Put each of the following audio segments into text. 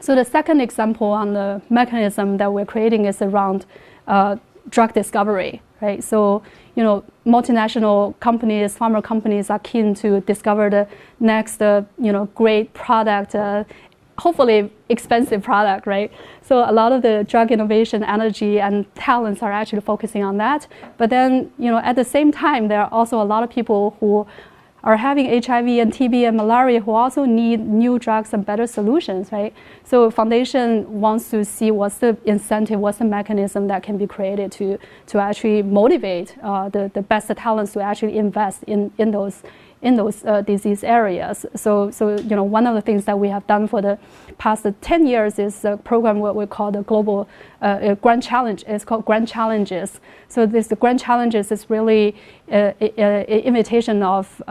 So the second example on the mechanism that we're creating is around drug discovery, right? So, multinational companies, pharma companies are keen to discover the next, great product, hopefully expensive product, right? So a lot of the drug innovation energy and talents are actually focusing on that. But then, at the same time, there are also a lot of people who are having HIV and TB and malaria who also need new drugs and better solutions, right? So foundation wants to see what's the incentive, what's the mechanism that can be created to actually motivate the best talents to actually invest in those disease areas. So one of the things that we have done for the past 10 years is a program what we call the global Grand Challenge. It's called Grand Challenges. So the Grand Challenges is really an invitation of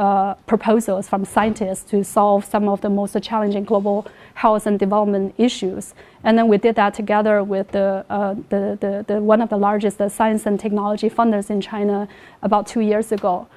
proposals from scientists to solve some of the most challenging global health and development issues. And then we did that together with the one of the largest science and technology funders in China about 2 years ago.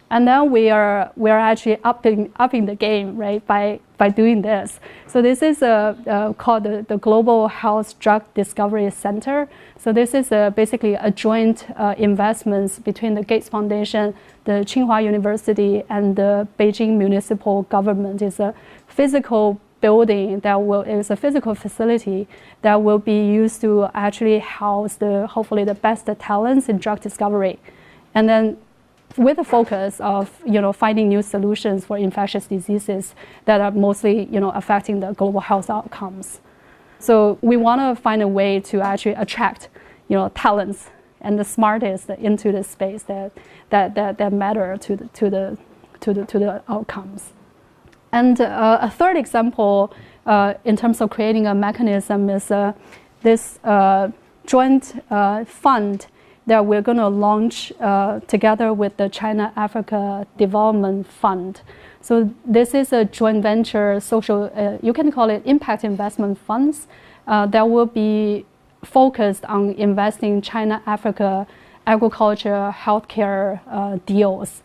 And then we are actually upping the game, right, by doing this. So this is called the Global Health Drug Discovery Center. So this is basically a joint investments between the Gates Foundation, the Tsinghua University, and the Beijing municipal government. It's a physical building it's a physical facility that will be used to actually house hopefully the best talents in drug discovery. And then with a focus of finding new solutions for infectious diseases that are mostly affecting the global health outcomes. So we want to find a way to actually attract talents and the smartest into the space that matter to the outcomes. And a third example in terms of creating a mechanism is this joint fund that we're going to launch together with the China-Africa Development Fund. So this is a joint venture social, you can call it impact investment funds that will be focused on investing China-Africa agriculture, healthcare deals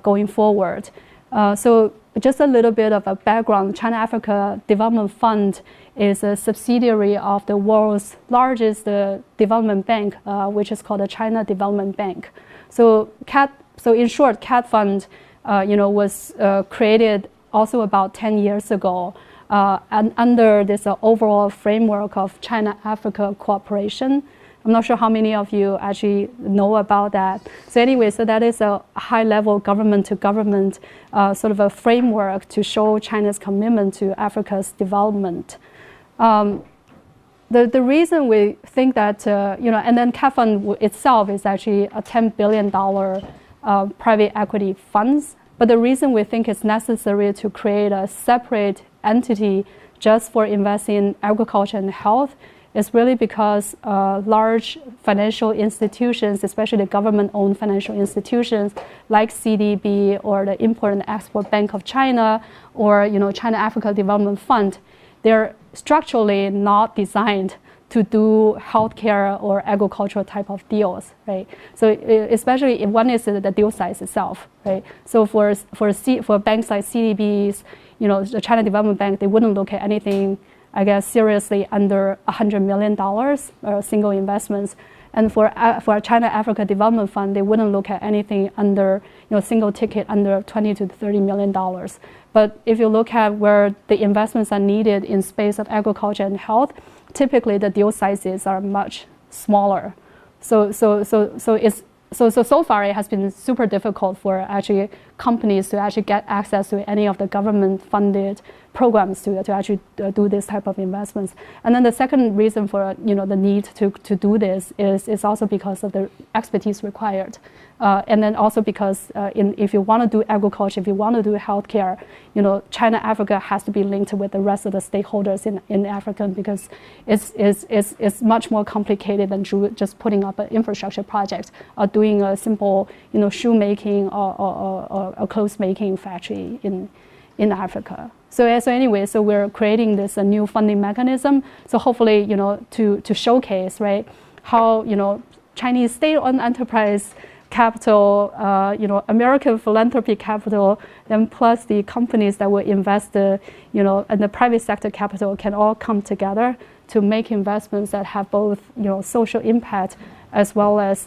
going forward. So just a little bit of a background, China-Africa Development Fund is a subsidiary of the world's largest development bank, which is called the China Development Bank. So in short, CAD Fund, was created also about 10 years ago, and under this overall framework of China-Africa cooperation. I'm not sure how many of you actually know about that. So anyway, so that is a high-level government-to-government sort of a framework to show China's commitment to Africa's development. The reason we think that, and then CAF Fund itself is actually a $10 billion private equity funds. But the reason we think it's necessary to create a separate entity just for investing in agriculture and health is really because large financial institutions, especially government-owned financial institutions like CDB or the Import and Export Bank of China or China-Africa Development Fund, they're structurally not designed to do healthcare or agricultural type of deals, right? So especially if one is the deal size itself, right? So for banks like CDBs, the China Development Bank, they wouldn't look at anything, I guess, seriously under $100 million single investments. And for China-Africa Development Fund, they wouldn't look at anything under, single ticket under $20 to $30 million. But if you look at where the investments are needed in space of agriculture and health, typically the deal sizes are much smaller. So far it has been super difficult for actually companies to actually get access to any of the government-funded programs to actually do this type of investments. And then the second reason for the need to do this is also because of the expertise required. And then also because if you want to do agriculture, if you want to do healthcare, China-Africa has to be linked with the rest of the stakeholders in Africa because it's much more complicated than just putting up an infrastructure project or doing a simple shoemaking or a clothes making factory in Africa. So anyway, so we're creating this new funding mechanism. So hopefully, to showcase, right, how Chinese state-owned enterprise capital, American philanthropy capital, then plus the companies that will invest, and the private sector capital can all come together to make investments that have both, social impact as well as,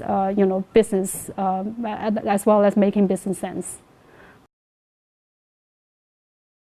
business, as well as making business sense.